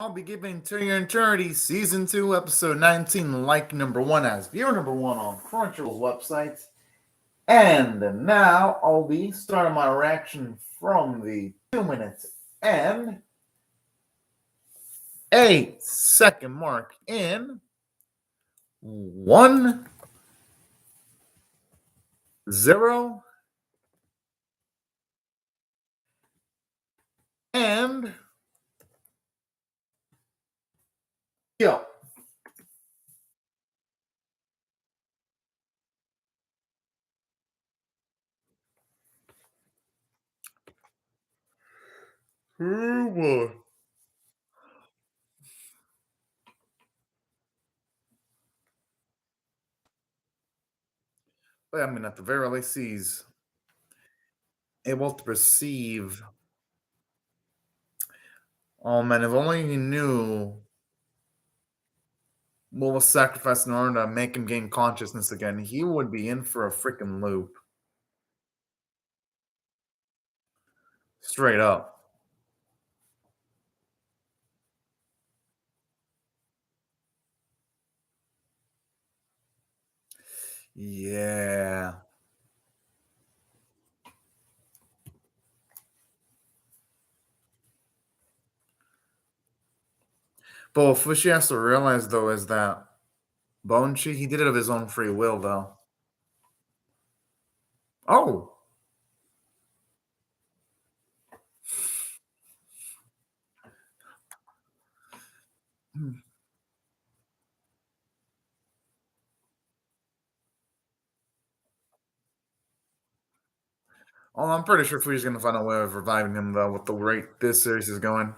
I'll be giving To Your Eternity Season 2, Episode 19, like number 1 as viewer number 1 on Crunchyroll's website. And now I'll be starting my reaction from the 2 minutes and 8-second mark in 1 0 and go. Oh boy. I mean, at the very least, he's able to perceive. Oh man, if only he knew what was sacrificed in order to make him gain consciousness again, he would be in for a freaking loop. Straight up. Yeah. But what Fushi has to realize, though, is that Bonchi, he did it of his own free will, though. Oh. Hmm. Oh, I'm pretty sure Fushi's going to find a way of reviving him, though, with the rate this series is going.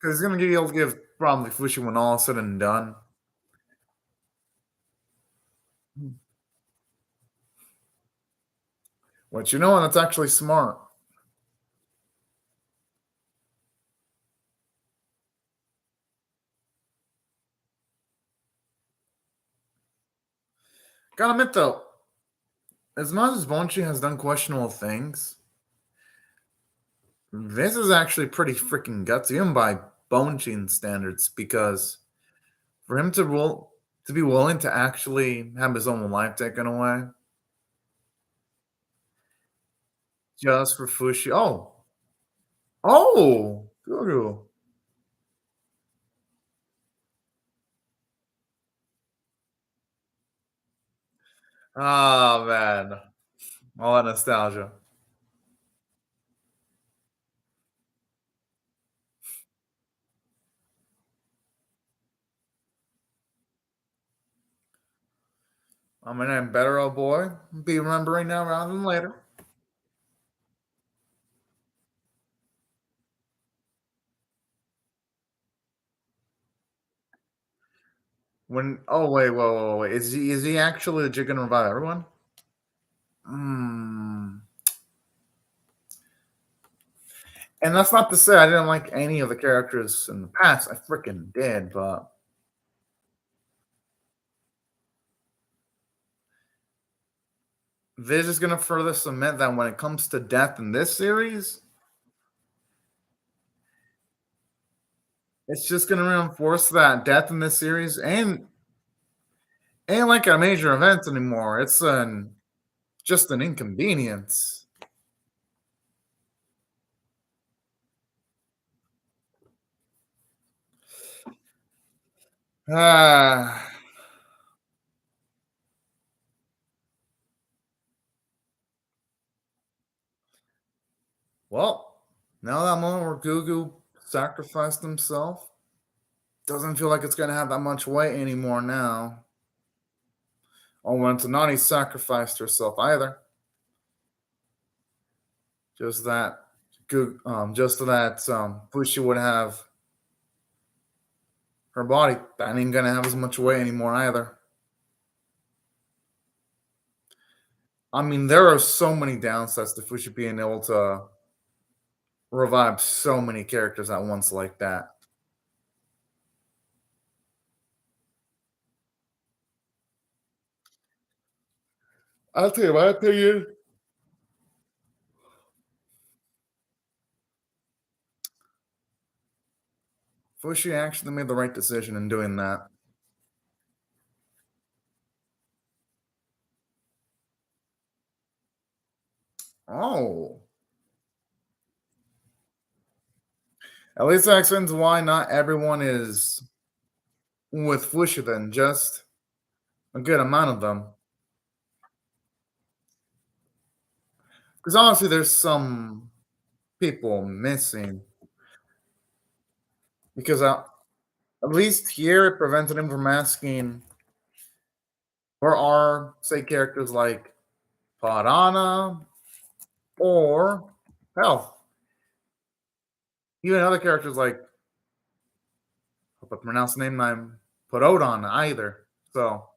Because he's going to be able to give probably Fushi when all is said and done. Which, you know what? That's actually smart. Gotta admit, though, as much as Bonchi has done questionable things, this is actually pretty freaking gutsy, even by Bonchi's standards, because for him to be willing to actually have his own life taken away just for Fushi. Oh, Guru. Oh man, all that nostalgia. I'm an better old boy. Be remembering now rather than later. When wait, whoa, wait. Is he actually legit gonna revive everyone? Hmm. And that's not to say I didn't like any of the characters in the past. I freaking did, but this is gonna further cement that when it comes to death in this series, it's just gonna reinforce that death in this series ain't like a major event anymore. It's an just an inconvenience. Ah, well, now that moment where Gugu sacrificed himself doesn't feel like it's gonna have that much weight anymore now. Or when Tanani sacrificed herself either. Just that just so that Fushi would have her body. That ain't gonna have as much weight anymore either. I mean, there are so many downsides to Fushi being able to revive so many characters at once like that. I'll tell you my opinion. Fushi actually made the right decision in doing that. Oh, at least that explains why not everyone is with Fushi then, just a good amount of them. Because honestly, there's some people missing. Because at least here it prevented him from asking, or are, say, characters like Parana or, hell, even other characters like, hope I pronounce the name, I'm Pododon either. So,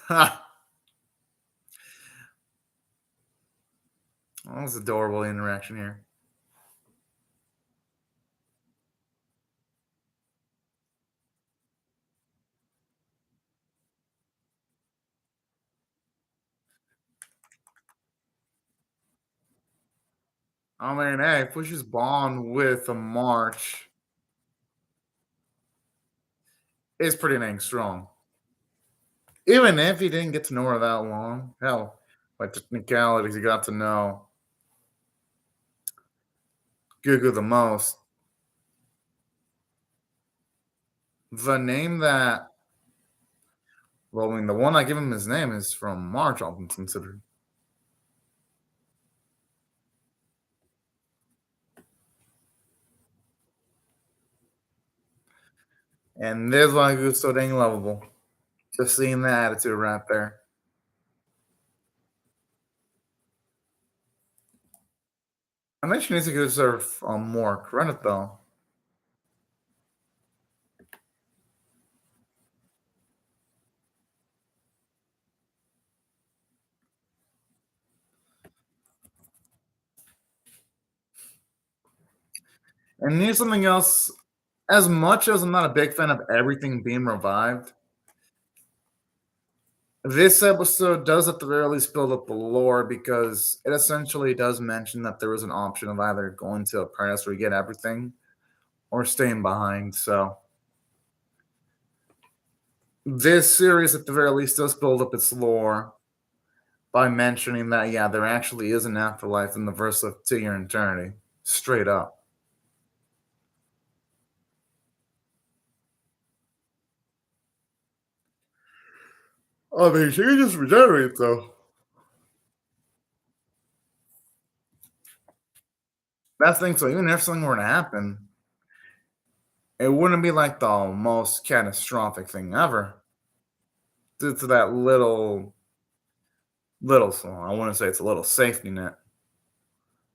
that was adorable interaction here. I mean, hey, Fush's bond with a March is pretty dang strong. Even if he didn't get to know her that long, hell, by technicalities, he got to know Gugu the most. The name that, well, I mean, the one I give him his name is from March, all things considered. And there's why Gugu's so dang lovable. Just seeing the attitude right there. I think she needs to deserve more credit, though. And here's something else. As much as I'm not a big fan of everything being revived, this episode does at the very least build up the lore because it essentially does mention that there was an option of either going to a paradise where you get everything or staying behind. So this series at the very least does build up its lore by mentioning that yeah, there actually is an afterlife in the verse of to your eternity. Straight up. I mean, she can just regenerate though. That's the thing. So even if something were to happen, it wouldn't be like the most catastrophic thing ever. Due to that little, so I wouldn't say it's a little safety net,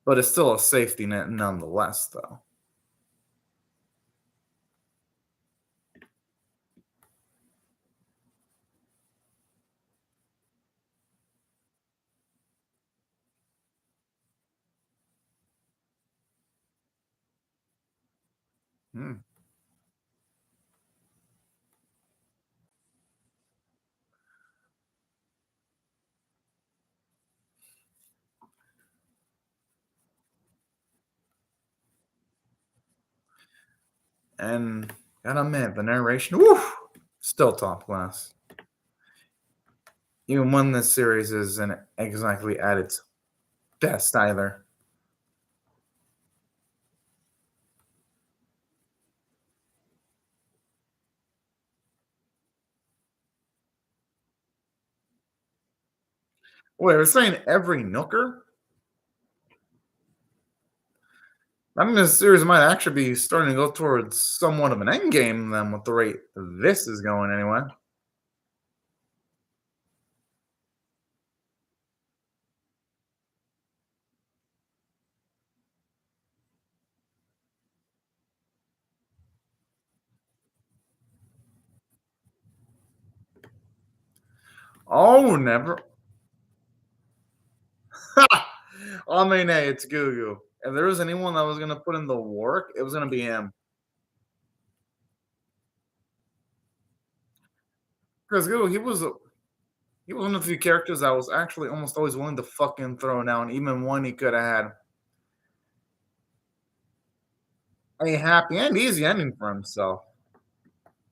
but it's still a safety net nonetheless, though. Hmm. And gotta admit, the narration, woo, still top class. Even when this series isn't exactly at its best either. Wait, we're saying every nooker? I mean, this series might actually be starting to go towards somewhat of an end game then with the rate this is going anyway. Oh, never. I mean, hey, it's Gugu. If there was anyone that was gonna put in the work, it was gonna be him. Because Gugu, he was one of the few characters that was actually almost always willing to fucking throw down, even when he could have had a happy and easy ending for himself.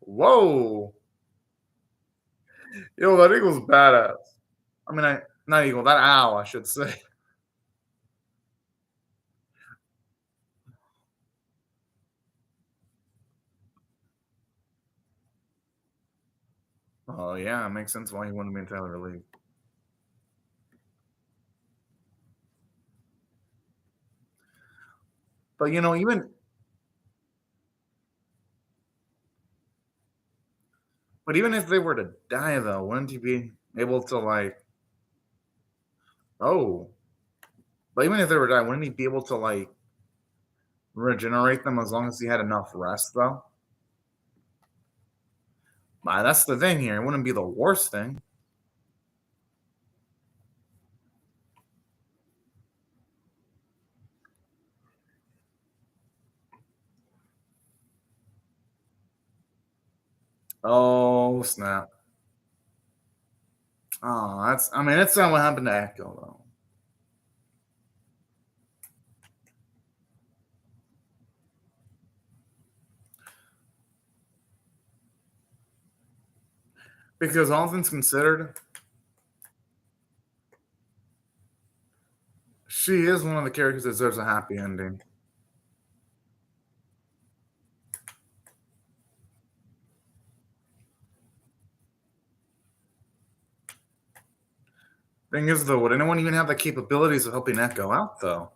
Whoa. Yo, that eagle's badass. I mean, not eagle, that owl, I should say. Oh, yeah, it makes sense why he wouldn't be entirely relieved. But, even if they were to die, though, wouldn't he be able to, like, oh, but even if they were to die, wouldn't he be able to, like, regenerate them as long as he had enough rest, though? That's the thing here. It wouldn't be the worst thing. Oh, snap. Oh, I mean, that's not what happened to Echo, though. Because all things considered, she is one of the characters that deserves a happy ending. Thing is, though, would anyone even have the capabilities of helping Echo out, though?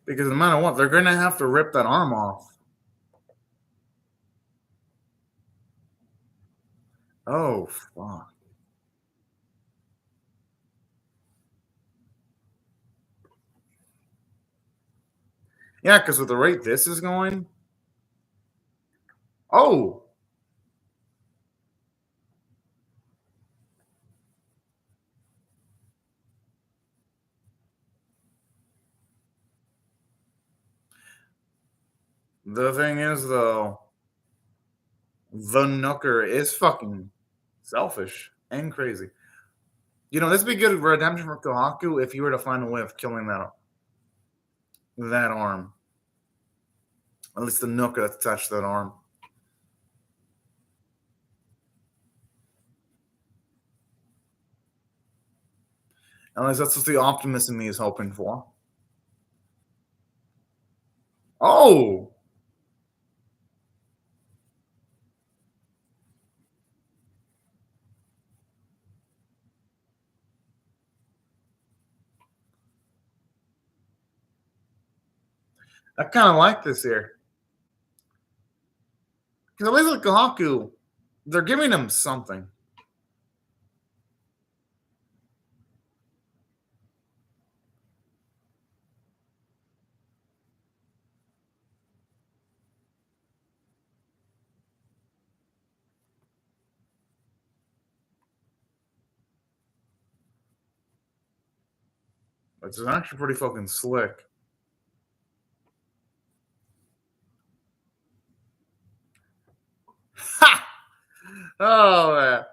Because no matter what, they're going to have to rip that arm off. Oh, fuck. Yeah, because with the rate this is going, oh, the thing is, though, the Nooker is fucking selfish and crazy. This would be good redemption for Kohaku if you were to find a way of killing that arm. At least the Nooker that's attached to that arm. At least that's what the optimist in me is hoping for. Oh, I kind of like this here. Because at least with Kohaku, they're giving him something. Which is actually pretty fucking slick. Ha! Oh, man.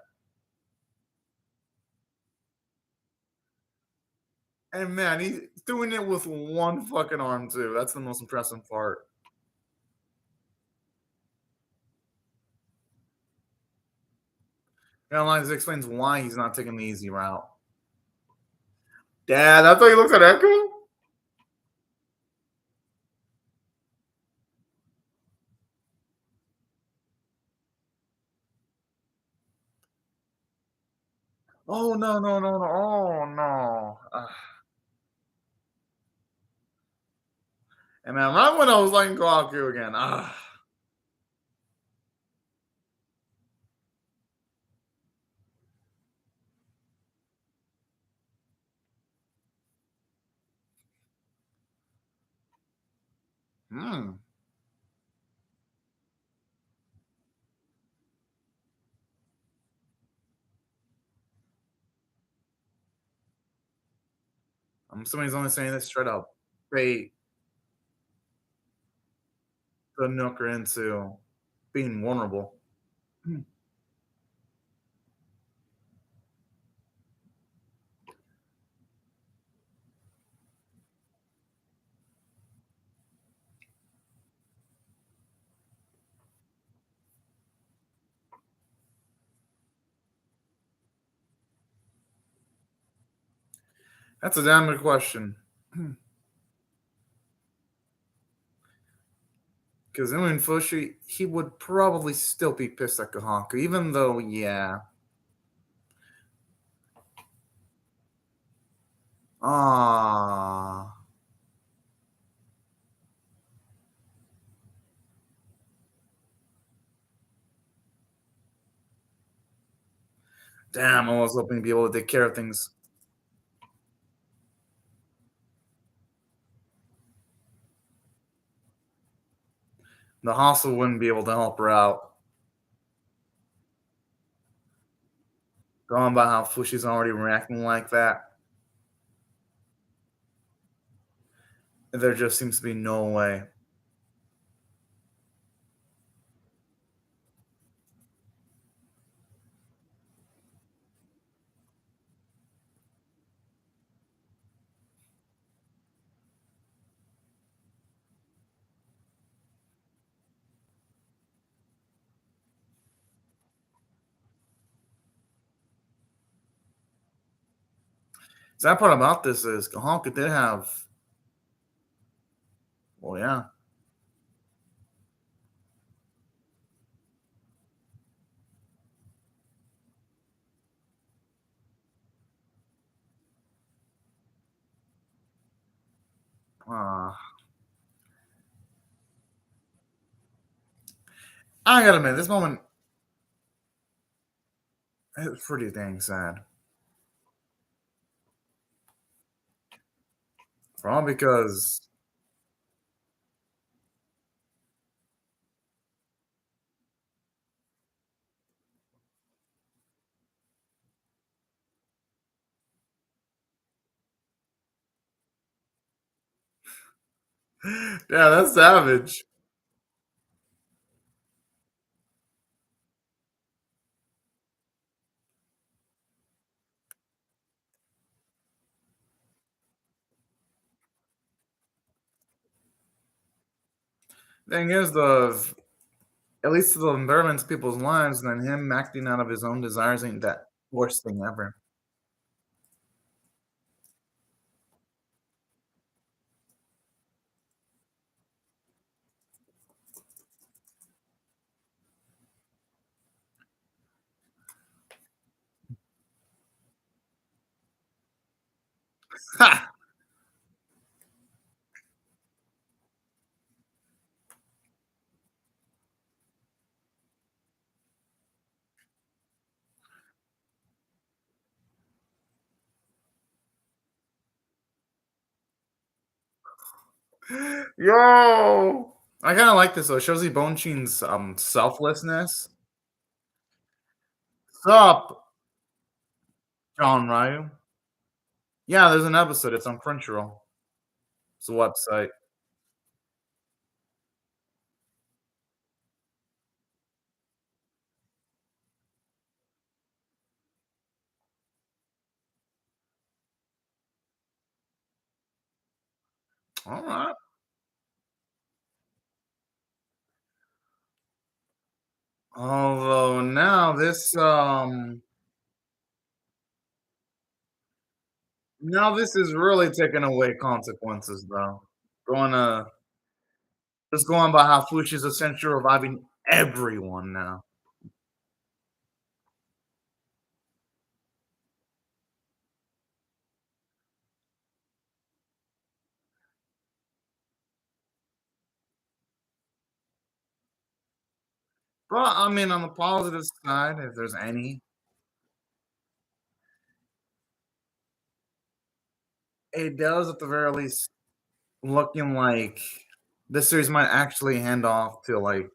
And man, he's doing it with one fucking arm, too. That's the most impressive part. And this explains why he's not taking the easy route. Dad, that's how he looks at Echo? Oh, no, no, no, no. Oh, no. And man, right when I was letting Kohaku again. Hmm. I'm assuming he's only saying this straight up. Bait the Nooker into being vulnerable. Hmm. That's a damn good question. Because I mean, Fushi, he would probably still be pissed at Kahanku, even though, yeah. Ah, damn, I was hoping to be able to take care of things. The hostel wouldn't be able to help her out. Going by how Fushi's already reacting like that, there just seems to be no way. Sad part about this is Kahanku did have, well, yeah. Uh, I gotta admit, this moment is pretty dang sad. For all because, yeah, that's savage. Thing is, at least the environment's people's lives, and then him acting out of his own desires ain't that worst thing ever. Ha! Yo! I kind of like this though. It shows you Bonchin's selflessness. Sup, John Ryu? Yeah, there's an episode. It's on Crunchyroll. It's a website. All right. Although now this is really taking away consequences though. Going to just going by how Fushi's essentially reviving everyone now. But I mean, on the positive side, if there's any, it does at the very least looking like this series might actually hand off to like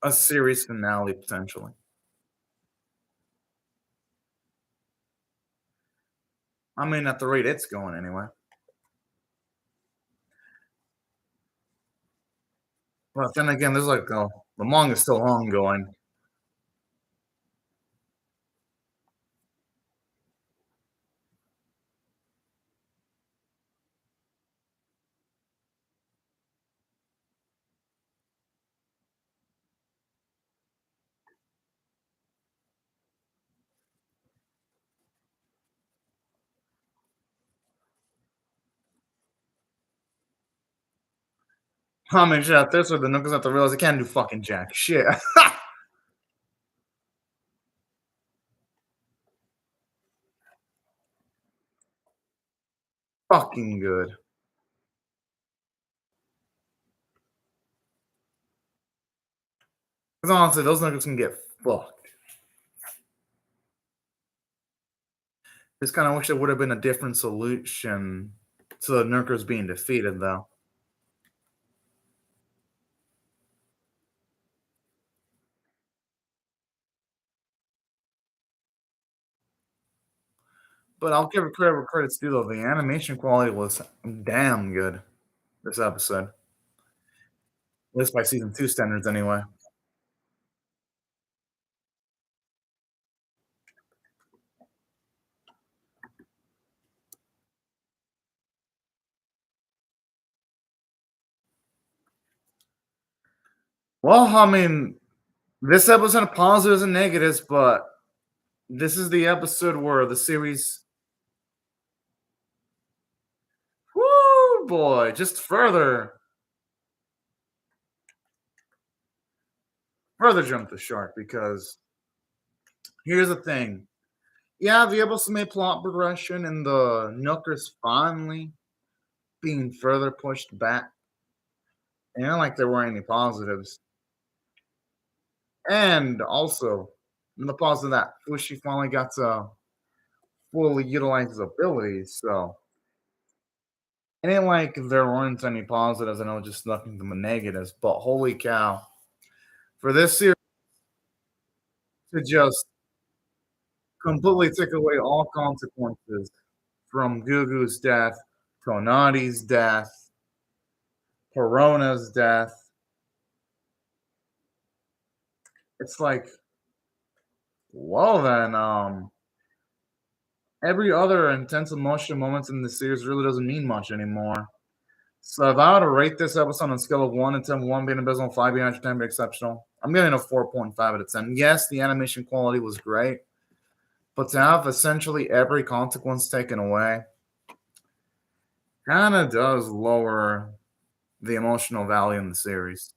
a series finale potentially. I mean, at the rate it's going anyway. But then again, there's like the manga's still ongoing. I mean, shit, this or the Nookers have to realize they can't do fucking jack shit. Fucking good. Because honestly, those Nuggets can get fucked. Just kind of wish there would have been a different solution to the Nuggets being defeated, though. But I'll give it credit where credit's due, though. The animation quality was damn good this episode. At least by season two standards, anyway. Well, I mean, this episode had positives and negatives, but this is the episode where the series, whoo boy, just further jump the shark because here's the thing. Yeah, the episode made plot progression and the Nookers finally being further pushed back. And not like there weren't any positives. And also, in the positive that Fushi finally got to fully utilize his abilities. So it ain't like there weren't any positives and it was just nothing but negatives. But holy cow, for this series to just completely take away all consequences from Gugu's death, Tonati's death, Perona's death. It's like, well then, every other intense emotional moments in the series really doesn't mean much anymore. So if I were to rate this episode on a scale of 1 to 10, 1 being abysmal, 5 being 10 being exceptional, I'm giving it a 4.5 out of 10. Yes, the animation quality was great, but to have essentially every consequence taken away kind of does lower the emotional value in the series.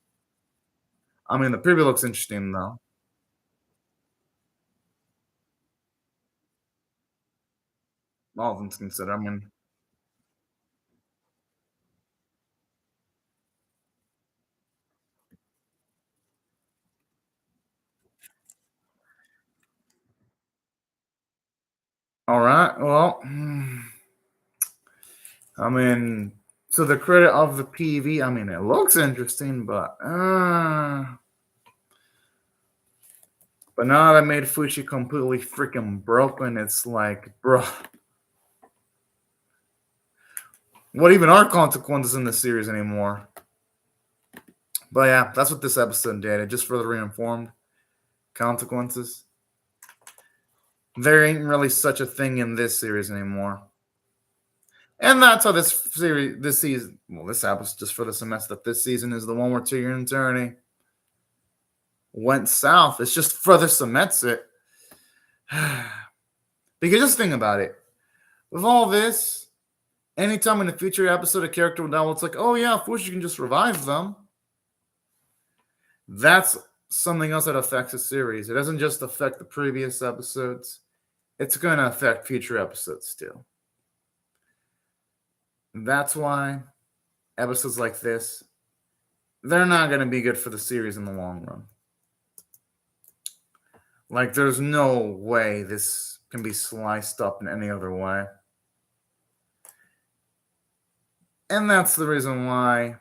I mean, the preview looks interesting though. All things considered. I mean, all right. Well, I mean, to the credit of the PV, I mean, it looks interesting, but now that I made Fushi completely freaking broken, it's like, bro, what even are consequences in the series anymore? But yeah, that's what this episode did. It just further reinformed consequences. There ain't really such a thing in this series anymore. And that's how this series, this season, well, this episode just for the semester, this season is the one where 2 Year Eternity went south. It's just further cements it. Because just think about it. With all this, anytime in a future episode a character will die, it's like, oh yeah, of course you can just revive them. That's something else that affects the series. It doesn't just affect the previous episodes. It's going to affect future episodes too. That's why episodes like this, they're not going to be good for the series in the long run. Like, there's no way this can be sliced up in any other way. And that's the reason why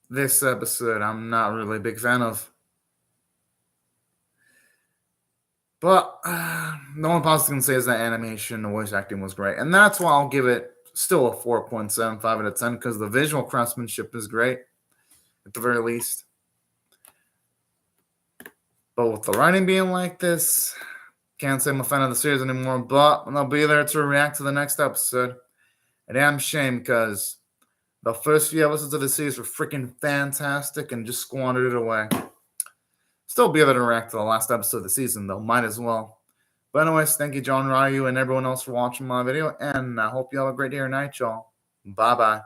this episode I'm not really a big fan of. But the only positive I can say is that animation, the voice acting was great. And that's why I'll give it still a 4.75 out of 10 because the visual craftsmanship is great at the very least. But with the writing being like this, can't say I'm a fan of the series anymore. But I'll be there to react to the next episode. A damn shame because the first few episodes of the series were freaking fantastic and just squandered it away. Still be able to react to the last episode of the season, though. Might as well. But anyways, thank you, John Ryu, and everyone else for watching my video. And I hope you have a great day or night, y'all. Bye-bye.